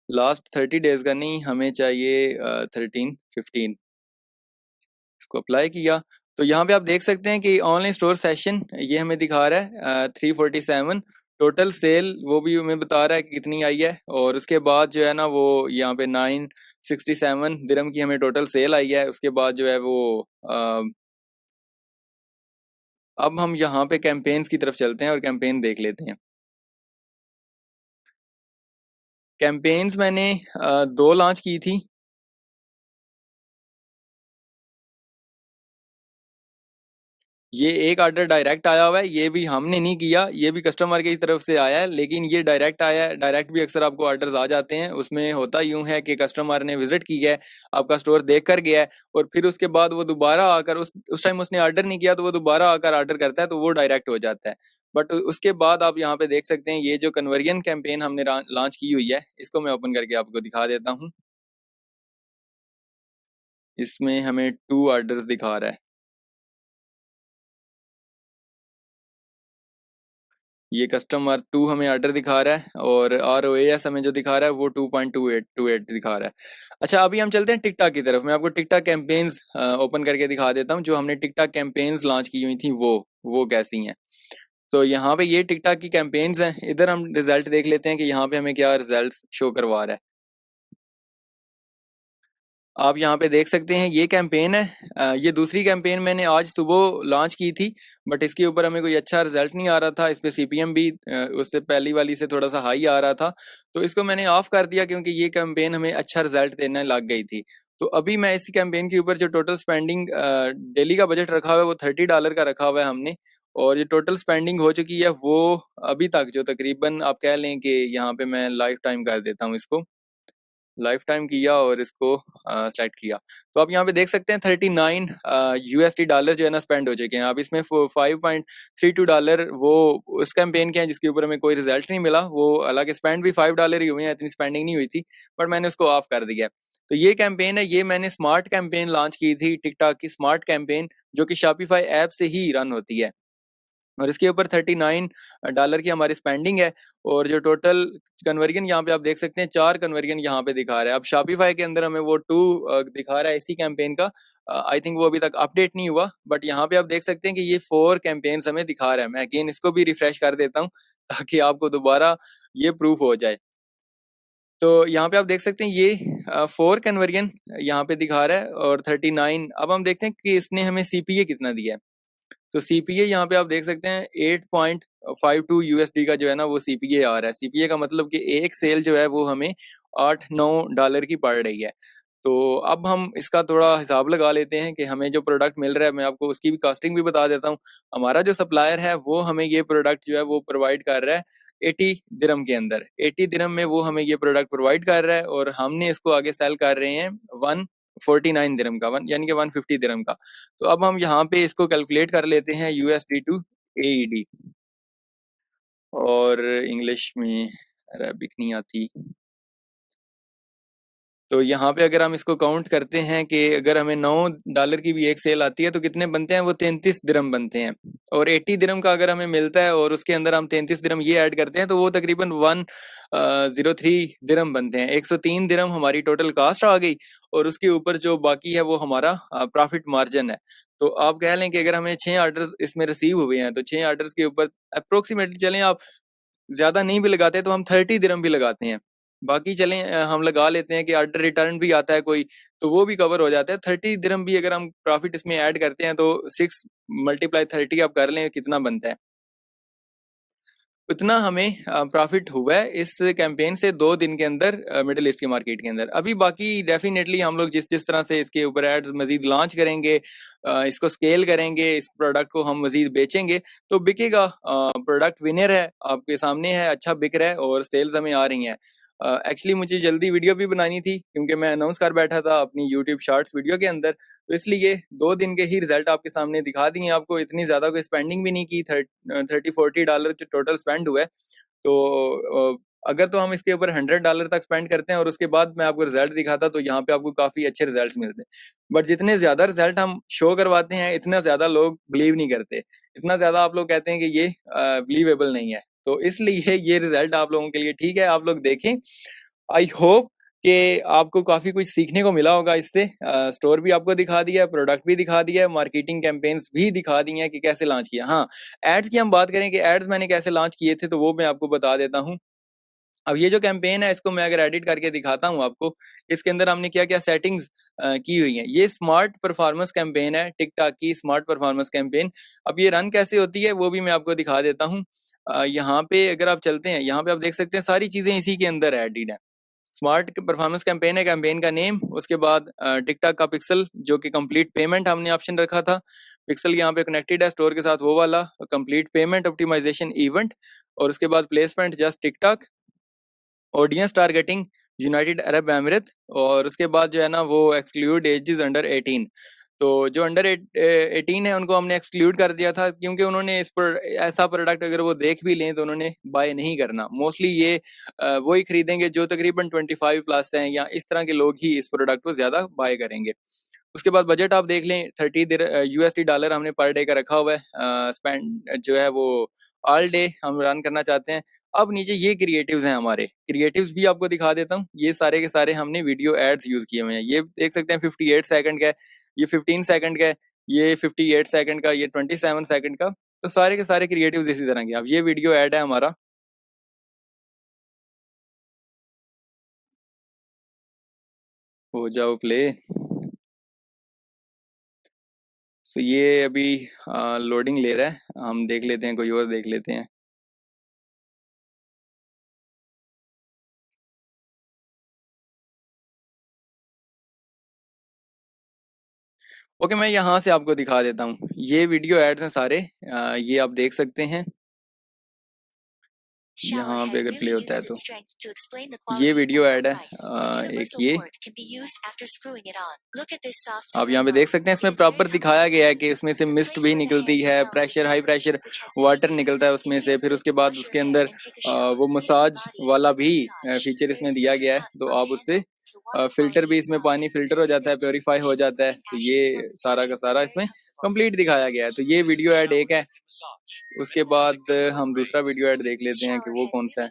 लास्ट 30 डेज का नहीं, हमें चाहिए 13-15। इसको अप्लाई किया तो यहाँ पे आप देख सकते हैं कि ऑनलाइन स्टोर सेशन ये हमें दिखा रहा है 347। टोटल सेल वो भी हमें बता रहा है कि कितनी आई है, और उसके बाद जो है ना वो यहाँ पे 967 दिरहम की हमें टोटल सेल आई है। उसके बाद जो है वो अब हम यहाँ पे कैंपेन्स की तरफ चलते हैं और कैंपेन देख लेते हैं। कैंपेन्स मैंने 2 लॉन्च की थी। ये एक ऑर्डर डायरेक्ट आया हुआ है, ये भी हमने नहीं किया, ये भी कस्टमर की तरफ से आया है, लेकिन ये डायरेक्ट आया है। डायरेक्ट भी अक्सर आपको ऑर्डर्स आ जाते हैं। उसमें होता यूं है कि कस्टमर ने विजिट की है, आपका स्टोर देख कर गया है, और फिर उसके बाद वो दोबारा आकर उस टाइम उसने ऑर्डर नहीं किया तो वो दोबारा आकर ऑर्डर करता है, तो वो डायरेक्ट हो जाता है। बट उसके बाद आप यहाँ पे देख सकते हैं, ये जो कन्वर्जन कैंपेन हमने लॉन्च की हुई है, इसको मैं ओपन करके आपको दिखा देता हूँ। इसमें हमें 2 ऑर्डर्स दिखा रहा है। ये कस्टमर 2 हमें ऑर्डर दिखा रहा है, और ROAS हमें जो दिखा रहा है वो 2.28 दिखा रहा है। अच्छा, अभी हम चलते हैं टिकटॉक की तरफ। मैं आपको टिकटॉक कैंपेन्स ओपन करके दिखा देता हूँ। जो हमने टिकटॉक कैंपेन्स लॉन्च की हुई थी वो कैसी हैं। तो यहाँ पे ये टिकटॉक की कैंपेन्स हैं। इधर हम रिजल्ट देख लेते हैं कि यहाँ पे हमें क्या रिजल्ट शो करवा रहा है। आप यहाँ पे देख सकते हैं ये कैंपेन है। ये दूसरी कैंपेन मैंने आज सुबह लॉन्च की थी, बट इसके ऊपर हमें कोई अच्छा रिजल्ट नहीं आ रहा था। इस पे CPM भी उससे पहली वाली से थोड़ा सा हाई आ रहा था, तो इसको मैंने ऑफ कर दिया क्योंकि ये कैंपेन हमें अच्छा रिजल्ट देने लग गई थी। तो अभी मैं इसी कैंपेन के ऊपर जो टोटल स्पेंडिंग डेली का बजट रखा हुआ है वो $30 का रखा हुआ है हमने, और ये टोटल स्पेंडिंग हो चुकी है वो अभी तक जो तकरीबन आप कह लें कि यहाँ पे मैं लाइफ टाइम कर देता हूँ, इसको लाइफ टाइम किया और इसको सेलेक्ट किया। तो आप यहाँ पे देख सकते हैं 39 USD डॉलर जो है ना स्पेंड हो चुके हैं। अब इसमें $5.32 वो उस कैंपेन के हैं जिसके ऊपर हमें कोई रिजल्ट नहीं मिला। वो हालांकि स्पेंड भी $5 ही हुए हैं, इतनी स्पेंडिंग नहीं हुई थी, बट मैंने उसको ऑफ कर दिया। तो ये कैंपेन है, ये मैंने स्मार्ट कैंपेन लॉन्च की थी, टिकटॉक की स्मार्ट कैंपेन, जो कि शॉपिफाई ऐप से ही रन होती है, और इसके ऊपर $39 की हमारी स्पेंडिंग है। और जो टोटल कन्वर्जन यहाँ पे आप देख सकते हैं, 4 कन्वर्जन यहाँ पे दिखा रहा है। अब शॉपिफाई के अंदर हमें वो 2 दिखा रहा है इसी कैंपेन का। आई थिंक वो अभी तक अपडेट नहीं हुआ, बट यहाँ पे आप देख सकते हैं कि ये 4 कैंपेन्स हमें दिखा रहा है। मैं अगेन इसको भी रिफ्रेश कर देता हूँ ताकि आपको दोबारा ये प्रूफ हो जाए। तो यहाँ पे आप देख सकते हैं ये 4 कन्वर्जन यहाँ पे दिखा रहा है, और 39। अब हम देखते हैं कि इसने हमें CPA कितना दिया है। तो CPA यहाँ पे आप देख सकते हैं 8.52 USD का जो है ना वो CPA आ रहा है। CPA का मतलब कि एक सेल जो है वो हमें $8-9 की पड़ रही है। तो अब हम इसका थोड़ा हिसाब लगा लेते हैं कि हमें जो प्रोडक्ट मिल रहा है, मैं आपको उसकी भी कॉस्टिंग भी बता देता हूँ। हमारा जो सप्लायर है वो हमें ये प्रोडक्ट जो है वो प्रोवाइड कर रहा है 80 दिरहम के अंदर। 80 दिरहम में वो हमें ये प्रोडक्ट प्रोवाइड कर रहा है, और हमने इसको आगे सेल कर रहे हैं 149 दिरहम का, यानी कि 150 दिरहम का। तो अब हम यहाँ पे इसको कैलकुलेट कर लेते हैं USD टू AED। और इंग्लिश में अरबिक नहीं आती। तो यहाँ पे अगर हम इसको काउंट करते हैं कि अगर हमें $9 की भी एक सेल आती है तो कितने बनते हैं, वो 33 दिरहम बनते हैं। और 80 दिरहम का अगर हमें मिलता है और उसके अंदर हम 33 दिरहम ये ऐड करते हैं तो वो तकरीबन 103 दिरहम बनते हैं। 103 दिरहम हमारी टोटल कास्ट आ गई और उसके ऊपर जो बाकी है वो हमारा प्रॉफिट मार्जिन है। तो आप कह लें कि अगर हमें 6 ऑर्डर इसमें रिसीव हुए हैं तो 6 ऑर्डर्स के ऊपर अप्रोक्सीमेटली चलें, आप ज्यादा नहीं भी लगाते तो हम 30 दिरहम भी लगाते हैं। बाकी चलें हम लगा लेते हैं कि ऑर्डर रिटर्न भी आता है कोई, तो वो भी कवर हो जाता है। 30 दिरहम भी अगर हम प्रॉफिट इसमें ऐड करते हैं तो 6 × 30 आप कर लें कितना बनता है, उतना हमें प्रॉफिट हुआ है इस कैंपेन से 2 दिन के अंदर मिडिल ईस्ट की मार्केट के अंदर। अभी बाकी डेफिनेटली हम लोग जिस जिस तरह से इसके ऊपर एड्स मजीद लॉन्च करेंगे, इसको स्केल करेंगे, इस प्रोडक्ट को हम मजीद बेचेंगे तो बिकेगा। प्रोडक्ट विनर है, आपके सामने है, अच्छा बिक रहा है और सेल्स हमें आ रही हैं। एक्चुअली मुझे जल्दी वीडियो भी बनानी थी क्योंकि मैं अनाउंस कर बैठा था अपनी यूट्यूब शॉर्ट्स वीडियो के अंदर, तो इसलिए 2 दिन के ही रिजल्ट आपके सामने दिखा दिए आपको। इतनी ज्यादा कोई स्पेंडिंग भी नहीं की, $30-40 जो टोटल स्पेंड हुआ है। तो अगर तो हम इसके ऊपर $100 तक स्पेंड करते हैं और उसके बाद मैं आपको रिजल्ट दिखाता तो यहाँ पे आपको काफी अच्छे रिजल्ट्स मिलते हैं। बट जितने ज्यादा रिजल्ट हम शो करवाते हैं इतना ज्यादा लोग बिलीव नहीं करते, इतना ज्यादा आप लोग कहते हैं कि ये बिलीवेबल नहीं है। तो इसलिए ये रिजल्ट आप लोगों के लिए ठीक है, आप लोग देखें। आई होप कि आपको काफी कुछ सीखने को मिला होगा इससे। स्टोर भी आपको दिखा दिया, प्रोडक्ट भी दिखा दिया, मार्केटिंग कैंपेन्स भी दिखा दी हैं कि कैसे लॉन्च किया। हाँ, एड्स की हम बात करें कि एड्स मैंने कैसे लॉन्च किए थे तो वो मैं आपको बता देता हूँ। अब ये जो कैंपेन है इसको मैं अगर एडिट करके दिखाता हूँ आपको, इसके अंदर हमने क्या क्या सेटिंग्स की हुई हैं। ये स्मार्ट परफॉर्मेंस कैंपेन है, टिकटॉक की स्मार्ट परफॉर्मेंस कैंपेन। अब ये रन कैसे होती है वो भी मैं आपको दिखा देता हूँ। यहाँ पे अगर आप चलते हैं, यहाँ पे आप देख सकते हैं सारी चीजें इसी के अंदर एडिड है। स्मार्ट परफॉर्मेंस कैंपेन है, कैंपेन का नेम, उसके बाद टिकटॉक का पिक्सल जो कि कंप्लीट पेमेंट हमने ऑप्शन रखा था। पिक्सल यहाँ पे कनेक्टेड है स्टोर के साथ, वो वाला कंप्लीट पेमेंट ऑप्टिमाइजेशन इवेंट। और उसके बाद placement just TikTok, audience targeting United Arab emirate, और उसके बाद जो है ना वो एक्सक्लूड एजेस अंडर 18। तो जो अंडर 18 है उनको हमने एक्सक्लूड कर दिया था क्योंकि उन्होंने इस पर ऐसा प्रोडक्ट अगर वो देख भी लें तो उन्होंने बाय नहीं करना। मोस्टली ये वही खरीदेंगे जो तकरीबन 25 प्लस हैं या इस तरह के लोग ही इस प्रोडक्ट को ज्यादा बाय करेंगे। उसके बाद बजट आप देख लें, $30 हमने पर डे का रखा हुआ है। स्पेंड जो है वो ऑल डे हम रन करना चाहते हैं। अब नीचे ये क्रिएटिव्स हैं, हमारे क्रिएटिव्स भी आपको दिखा देता हूँ। ये सारे के सारे हमने वीडियो एड्स यूज किए हुए हैं। ये देख सकते हैं 58 सेकंड का है, ये 15 सेकंड का है, ये 58 सेकंड का, ये 27 सेकंड का। तो सारे के सारे क्रिएटिव्स इसी तरह के। अब ये वीडियो एड है हमारा, हो जाओ प्ले। तो ये अभी लोडिंग ले रहा है, हम देख लेते हैं, कोई और देख लेते हैं। ओके, मैं यहाँ से आपको दिखा देता हूँ। ये वीडियो एड्स हैं सारे, ये आप देख सकते हैं। यहाँ पे अगर प्ले होता है तो ये वीडियो ऐड है एक ये। आप यहाँ पे देख सकते हैं इसमें प्रॉपर दिखाया गया है कि इसमें से मिस्ट भी निकलती है, प्रेशर हाई प्रेशर वाटर निकलता है उसमें से। फिर उसके बाद उसके अंदर वो मसाज वाला भी फीचर इसमें दिया गया है, तो आप उससे फिल्टर भी, इसमें पानी फिल्टर हो जाता है, प्योरीफाई हो जाता है। तो ये सारा का सारा इसमें कंप्लीट दिखाया गया है। तो ये वीडियो ऐड एक है। उसके बाद हम दूसरा वीडियो ऐड देख लेते हैं कि वो कौन सा है।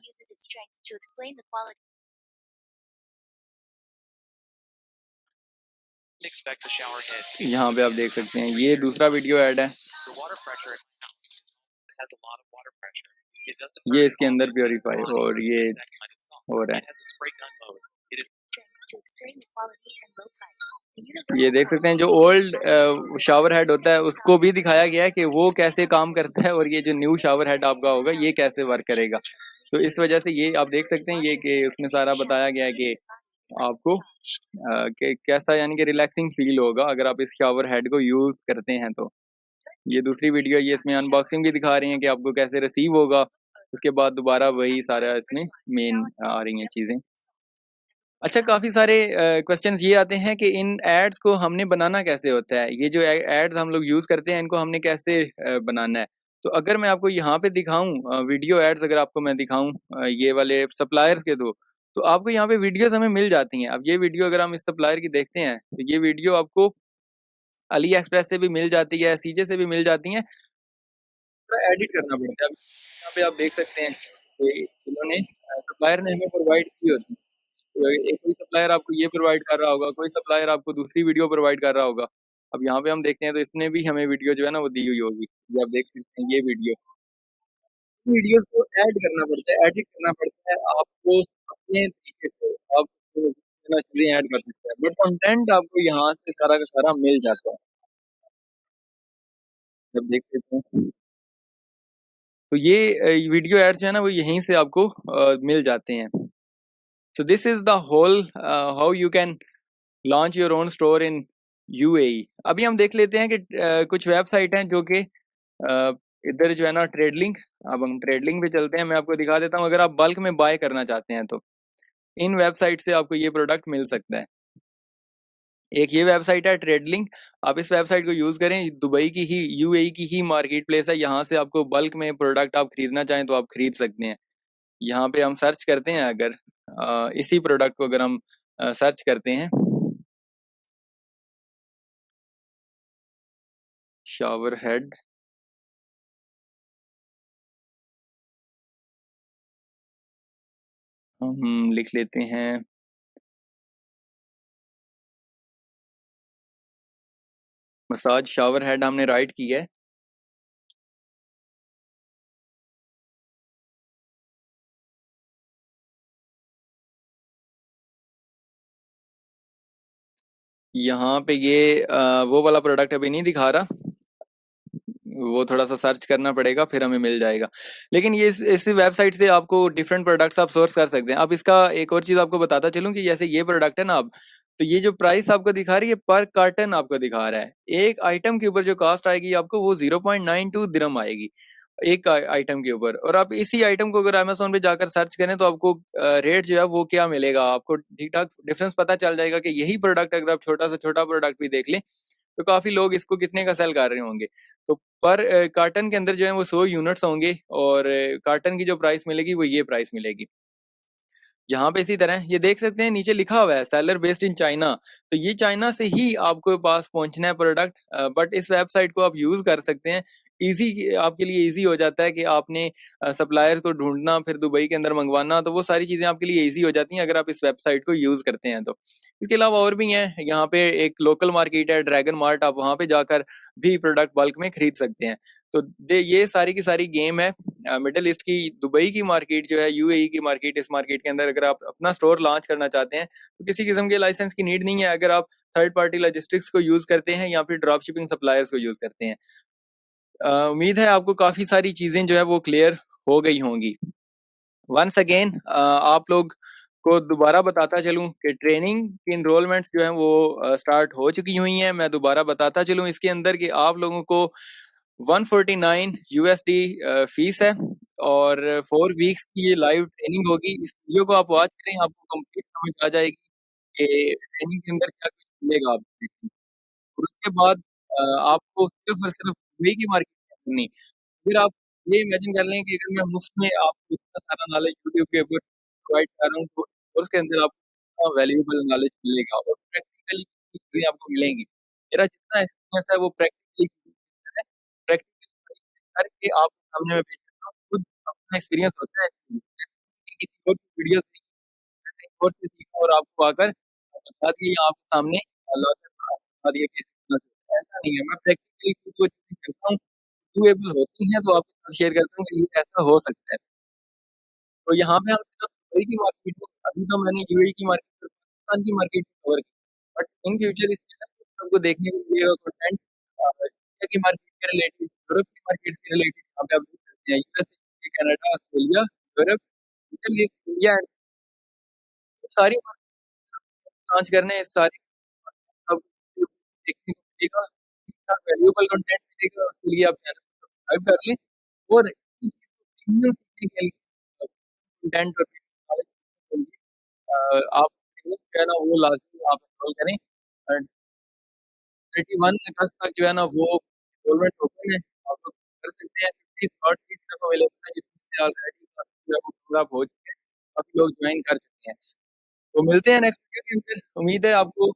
यहाँ पे आप देख सकते हैं ये दूसरा वीडियो ऐड है। ये इसके अंदर प्योरीफाई और ये हो रहा है। ये देख सकते हैं जो ओल्ड शावर हेड होता है उसको भी दिखाया गया है कि वो कैसे काम करता है, और ये जो न्यू शावर हेड आपका होगा ये कैसे वर्क करेगा। तो इस वजह से ये आप देख सकते हैं ये कि उसमें सारा बताया गया है कि आपको कैसा यानी कि रिलैक्सिंग फील होगा अगर आप इस शावर हेड को यूज करते हैं। तो ये दूसरी वीडियो, ये इसमें अनबॉक्सिंग भी दिखा रही है कि आपको कैसे रिसीव होगा। उसके बाद दोबारा वही सारा इसमें मेन आ रही हैं चीजें। अच्छा, काफी सारे क्वेश्चंस ये आते हैं कि इन एड्स को हमने बनाना कैसे होता है, ये जो एड्स हम लोग यूज करते हैं इनको हमने कैसे बनाना है। तो अगर मैं आपको यहाँ पे दिखाऊं वीडियो एड्स, अगर आपको मैं दिखाऊं ये वाले सप्लायर्स के थ्रू, तो आपको यहाँ पे वीडियोस हमें मिल जाती हैं। अब ये वीडियो अगर हम इस सप्लायर की देखते हैं तो ये वीडियो आपको अली एक्सप्रेस से भी मिल जाती है, सीजे से भी मिल जाती है। एडिट करना पड़ता है। अब यहाँ पे आप देख सकते हैं कि इन्होंने सप्लायर ने हमें प्रोवाइड की होती है। तो एक कोई सप्लायर आपको ये प्रोवाइड कर रहा होगा, कोई सप्लायर आपको दूसरी वीडियो प्रोवाइड कर रहा होगा। अब यहाँ पे हम देखते हैं तो इसने भी हमें वीडियो जो है ना वो दी हुई होगी। ये आप देख सकते हैं ये वीडियो, वीडियोस को ऐड करना पड़ता है, एडिट करना पड़ता है आपको अपने तरीके से। आप चीजें ऐड कर सकते हैं, बट कंटेंट आपको यहाँ से सारा का सारा मिल जाता है। जब देख सकते हैं तो ये वीडियो एड्स जो है ना वो यहीं से आपको मिल जाते हैं। So this is the whole how you can launch your own store in UAE. अभी हम देख लेते हैं कि कुछ वेबसाइट हैं जो कि इधर जो है ना ट्रेड लिंक। अब हम ट्रेड लिंक पे चलते हैं, मैं आपको दिखा देता हूँ। अगर आप बल्क में बाय करना चाहते हैं तो इन वेबसाइट से आपको ये प्रोडक्ट मिल सकता है। एक ये वेबसाइट है ट्रेड लिंक, आप इस वेबसाइट को यूज करें। दुबई की ही, यूएई की ही मार्केट प्लेस है। यहाँ से आपको बल्क में प्रोडक्ट आप खरीदना चाहें तो आप खरीद सकते हैं। यहाँ पे हम सर्च करते हैं, अगर इसी प्रोडक्ट को अगर हम सर्च करते हैं, शावर हेड, हम लिख लेते हैं मसाज शावर हेड, हमने राइट किया है। यहाँ पे ये वो वाला प्रोडक्ट अभी नहीं दिखा रहा, वो थोड़ा सा सर्च करना पड़ेगा फिर हमें मिल जाएगा। लेकिन ये इस वेबसाइट से आपको डिफरेंट प्रोडक्ट्स आप सोर्स कर सकते हैं। अब इसका एक और चीज आपको बताता चलूं कि जैसे ये प्रोडक्ट है ना, अब तो ये जो प्राइस आपको दिखा रही है पर कार्टन आपको दिखा रहा है, एक आइटम के ऊपर जो कास्ट आएगी आपको वो 0.92 दिरहम आएगी एक आइटम के ऊपर। और आप इसी आइटम को अगर अमेजोन पे जाकर सर्च करें तो आपको रेट जो है वो क्या मिलेगा, आपको ठीक ठाक डिफरेंस पता चल जाएगा कि यही प्रोडक्ट अगर आप छोटा से छोटा प्रोडक्ट भी देख लें तो काफी लोग इसको कितने का सेल कर रहे होंगे। तो पर कार्टन के अंदर जो है वो 100 यूनिट्स होंगे और कार्टन की जो प्राइस मिलेगी वो ये प्राइस मिलेगी। यहाँ पे इसी तरह ये देख सकते हैं नीचे लिखा हुआ है सेलर बेस्ड इन चाइना, तो ये चाइना से ही आपको पास पहुंचना है प्रोडक्ट। बट इस वेबसाइट को आप यूज कर सकते हैं। इजी, आपके लिए इजी हो जाता है कि आपने सप्लायर्स को ढूंढना फिर दुबई के अंदर मंगवाना, तो वो सारी चीजें आपके लिए इजी हो जाती हैं अगर आप इस वेबसाइट को यूज करते हैं तो। इसके अलावा और भी हैं, यहाँ पे एक लोकल मार्केट है ड्रैगन मार्ट, आप वहां पे जाकर भी प्रोडक्ट बल्क में खरीद सकते हैं। तो ये सारी की सारी गेम है मिडिल ईस्ट की। दुबई की मार्केट जो है, यूएई की मार्केट, इस मार्केट के अंदर अगर आप अपना स्टोर लॉन्च करना चाहते हैं तो किसी किस्म के लाइसेंस की नीड नहीं है, अगर आप थर्ड पार्टी लॉजिस्टिक्स को यूज करते हैं या फिर ड्रॉप शिपिंग सप्लायर्स को यूज करते हैं। उम्मीद है आपको काफी सारी चीजें जो है वो क्लियर हो गई होंगी। वंस अगेन आप लोग को दोबारा बताता चलूं कि ट्रेनिंग की इनरोलमेंट्स जो है वो स्टार्ट हो चुकी हुई हैं। मैं दोबारा बताता चलूं इसके अंदर कि आप लोगों को 149 यूएसडी फीस है और 4 वीक्स की ये लाइव ट्रेनिंग होगी। इस वीडियो को आप वॉच करें, आपको कंप्लीट समझ आ जाएगी कि ट्रेनिंग के अंदर क्या कुछ मिलेगा आपको। और उसके बाद आपको सिर्फ और सिर्फ दुबई की मार्केट करनी। फिर आप ये इमेजिन कर लें कि अगर मैं मुफ्त में आपको इतना सारा नॉलेज यूट्यूब के ऊपर प्रोवाइड कर रहा हूँ तो और उसके अंदर आपको इतना वैल्यूएबल नॉलेज मिलेगा और प्रैक्टिकली चीजें आपको मिलेंगी। मेरा जितना एक्सपीरियंस है वो प्रैक्टिकली है, प्रैक्टिकली करके आपके सामने मैं पेश करता हूँ। खुद अपना एक्सपीरियंस होता है कि किसी और की वीडियो से कहीं और से सीखा और आपको आकर बता दिया आपके सामने लॉजिक बता दिया कि ऐसा नहीं है। मैं प्रैक्टिकली खुद वो चीजें करता हूँ, डूएबल होती हैं तो आपके साथ शेयर करता हूँ कि ये ऐसा हो सकता है। तो यहाँ पे हम सिर्फ दुबई की मार्केट में, अभी तो मैंने यूएई की मार्केट और पाकिस्तान की मार्केट कवर की, बट इन फ्यूचर इसके अंदर आपको देखने को मिलेगा कंटेंट इंडिया की मार्केट के रिलेटेड, यूरोप की मार्केट्स के रिलेटेड। यहाँ पे आप देख सकते हैं USA, Canada, Australia, Europe, middle east, India and सारी लॉन्च करने हैं। सारी अब देखने को मिलेगा, इतना वैल्यूएबल कंटेंट मिलेगा, उसके लिए आप चैनल को सब्सक्राइब कर लें। और इस चीज़ को प्रीमियम सीखने के लिए कंटेंट और नॉलेज के लिए आप ट्रेनिंग जो है ना वो लाज़मी आप एनरोल करें। 31 अगस्त तक जो है ना वो एनरोलमेंट ओपन है, आप लोग कर सकते हैं। 30 स्लॉट्स की सिर्फ अवेलेबल है, जिसमें से ऑलरेडी काफी लोग फिल अप हो चुके हैं, काफी लोग ज्वाइन कर चुके हैं। तो मिलते हैं नेक्स्ट वीडियो के अंदर। उम्मीद है आपको